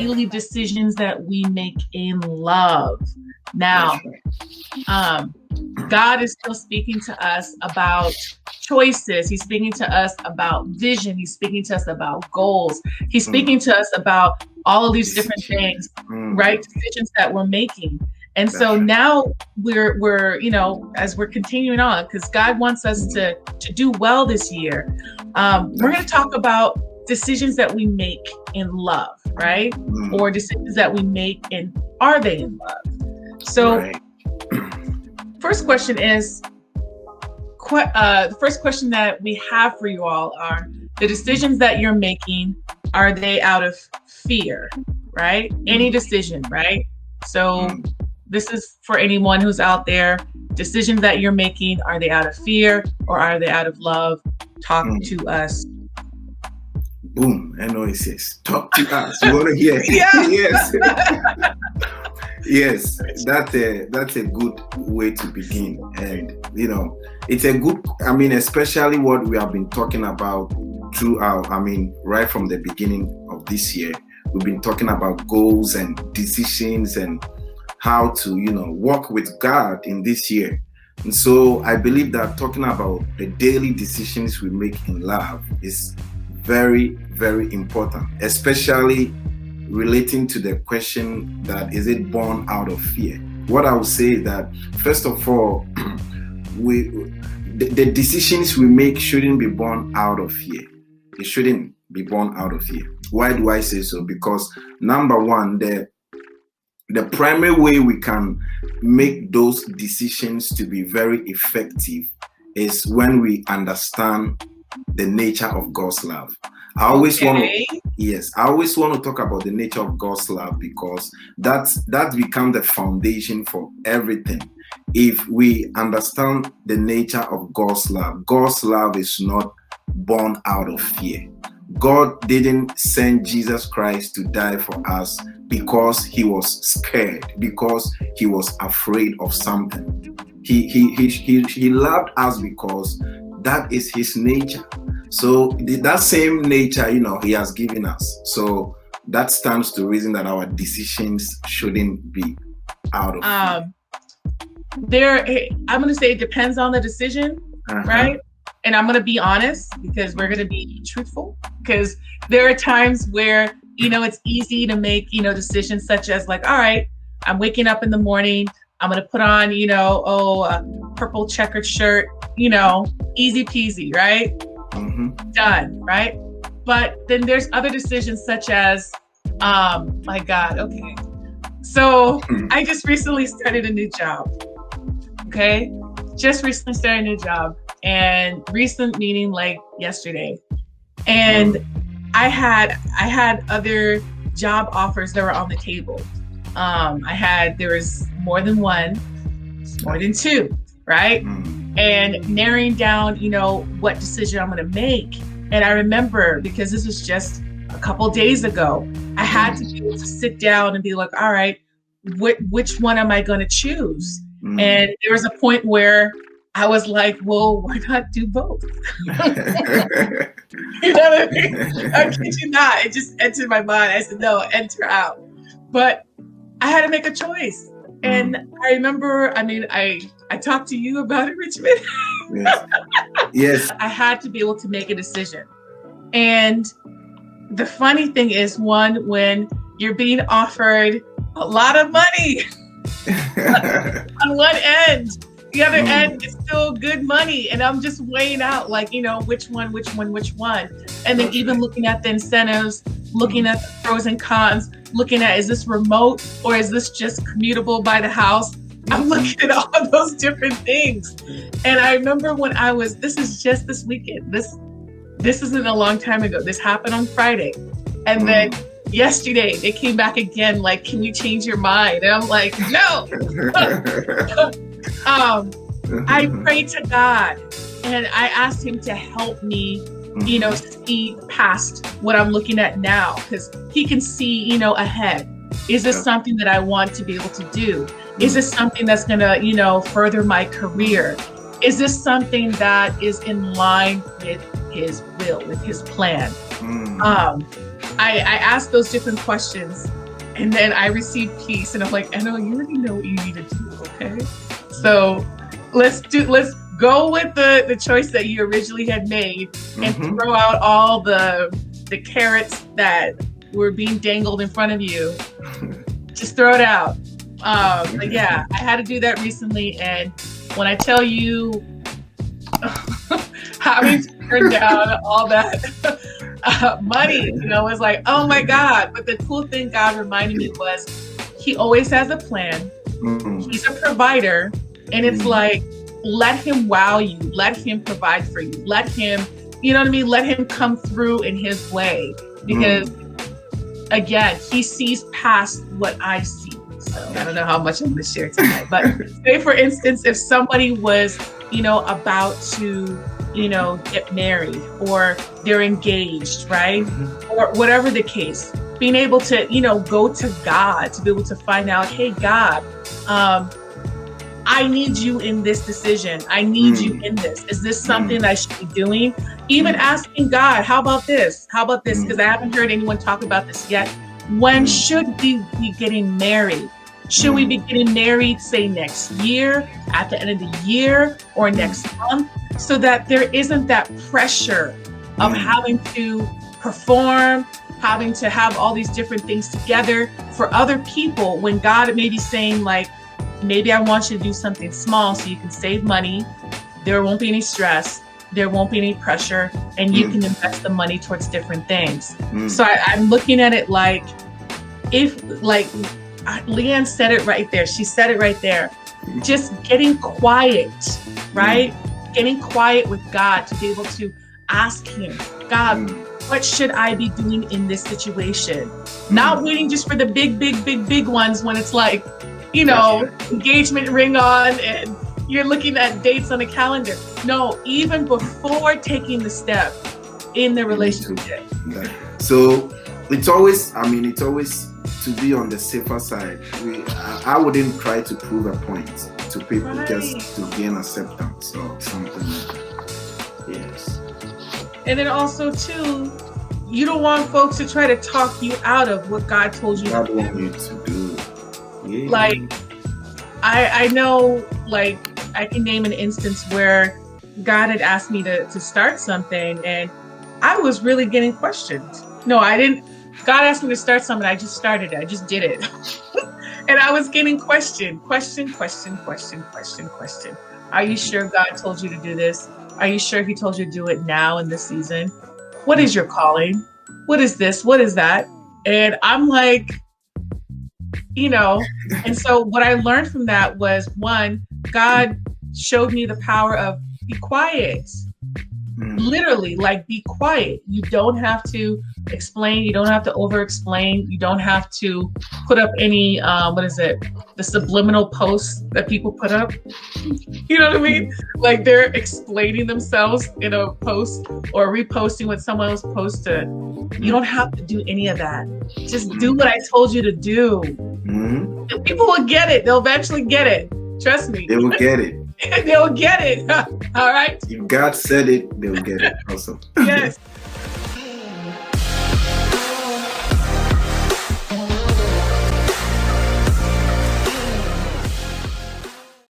daily decisions that we make in love. Now, God is still speaking to us about choices. He's speaking to us about vision. He's speaking to us about goals. He's speaking to us about all of these different things, right? Decisions that we're making. And so now we're, as we're continuing on, because God wants us to do well this year, we're going to talk about decisions that we make in love, right? Or decisions that we make in, are they in love? So first question is, the first question that we have for you all are, the decisions that you're making, are they out of fear, right? Any decision, right? So this is for anyone who's out there. Decisions that you're making, are they out of fear or are they out of love? Talk to us. Boom. Eno says, talk to us. You want to hear? Yes. Yes, that's a good way to begin. And, it's a good, especially what we have been talking about throughout, right from the beginning of this year. We've been talking about goals and decisions and how to, work with God in this year. And so I believe that talking about the daily decisions we make in love is very, very important, especially relating to the question that is it born out of fear. What I would say is that, first of all, the decisions we make shouldn't be born out of fear. It shouldn't be born out of fear. Why do I say so? Because number one, the primary way we can make those decisions to be very effective is when we understand the nature of God's love. I always want to talk about the nature of God's love, because that becomes the foundation for everything. If we understand the nature of God's love is not born out of fear. God didn't send Jesus Christ to die for us because he was scared, because he was afraid of something. He loved us because that is his nature. So that same nature, he has given us. So that stands to reason that our decisions shouldn't be out of fear. I'm going to say it depends on the decision, right? And I'm going to be honest, because we're going to be truthful, because there are times where, it's easy to make, decisions such as like, all right, I'm waking up in the morning, I'm going to put on, a purple checkered shirt, easy peasy, right? Done, right? But then there's other decisions such as, my God, okay. So I just recently started a new job, okay? Just recently started a new job, and recent meaning like yesterday. And I had other job offers that were on the table. There was more than one, more than two, right? And narrowing down, what decision I'm going to make. And I remember, because this was just a couple days ago, I had to be able to sit down and be like, all right, which one am I going to choose? And there was a point where I was like, well, why not do both? You know what I mean? I kid you not. It just entered my mind. I said, no, enter out. But I had to make a choice. And I remember, I talked to you about it, Richmond. Yes. I had to be able to make a decision. And the funny thing is, when you're being offered a lot of money on one end, the other end is still good money. And I'm just weighing out, like, which one. And then even looking at the incentives, looking at the pros and cons, looking at, is this remote or is this just commutable by the house? I'm looking at all of those different things. And I remember when this is just this weekend. This isn't a long time ago. This happened on Friday. And then yesterday they came back again, like, can you change your mind? And I'm like, no. I prayed to God and I asked him to help me, see past what I'm looking at now, because he can see, ahead. Is this something that I want to be able to do? Is this something that's going to, further my career? Is this something that is in line with his will, with his plan? I asked those different questions, And then I received peace, and I'm like, Eno, you already know what you need to do, okay? So let's go with the choice that you originally had made, and throw out all the carrots that were being dangled in front of you. Just throw it out. But yeah, I had to do that recently, and when I tell you having to turn down all that money, was like, oh my God. But the cool thing God reminded me was he always has a plan. He's a provider. And it's like, let him wow you. Let him provide for you. Let him, let him come through in his way. Because again, he sees past what I see. So I don't know how much I'm going to share tonight. But say, for instance, if somebody was, about to, get married, or they're engaged, right? Or whatever the case, being able to, go to God to be able to find out, hey, God, I need you in this decision. I need you in this. Is this something I should be doing? Even asking God, how about this? How about this? Because I haven't heard anyone talk about this yet. When should we be getting married? Should we be getting married, say, next year, at the end of the year, or next month? So that there isn't that pressure of having to perform, having to have all these different things together for other people, when God may be saying, like, maybe I want you to do something small so you can save money. There won't be any stress. There won't be any pressure, and you can invest the money towards different things. So I'm looking at it like, if, like, Leanne said it right there. She said it right there. Just getting quiet, right? Getting quiet with God to be able to ask him, God, what should I be doing in this situation? Not waiting just for the big ones when it's like, engagement ring on and you're looking at dates on a calendar. No, even before taking the step in the relationship. So it's always to be on the safer side. I wouldn't try to prove a point to people just to gain acceptance or something like that. Yes. And then also too, you don't want folks to try to talk you out of what God told you to do. Yeah. Like, I know, like, I can name an instance where God had asked me to start something, and I was really getting questioned. No, I didn't. God asked me to start something. I just started it. I just did it. And I was getting question. Are you sure God told you to do this? Are you sure he told you to do it now in this season? What is your calling? What is this? What is that? And I'm like, and so what I learned from that was, one, God showed me the power of be quiet. Literally, like, be quiet. You don't have to explain. You don't have to over explain. You don't have to put up any, the subliminal posts that people put up. You know what I mean? Like, they're explaining themselves in a post or reposting what someone else posted. You don't have to do any of that. Just do what I told you to do. And people will get it. They'll eventually get it. Trust me. They will get it. They'll get it. All right. If God said it, they'll get it also. Yes.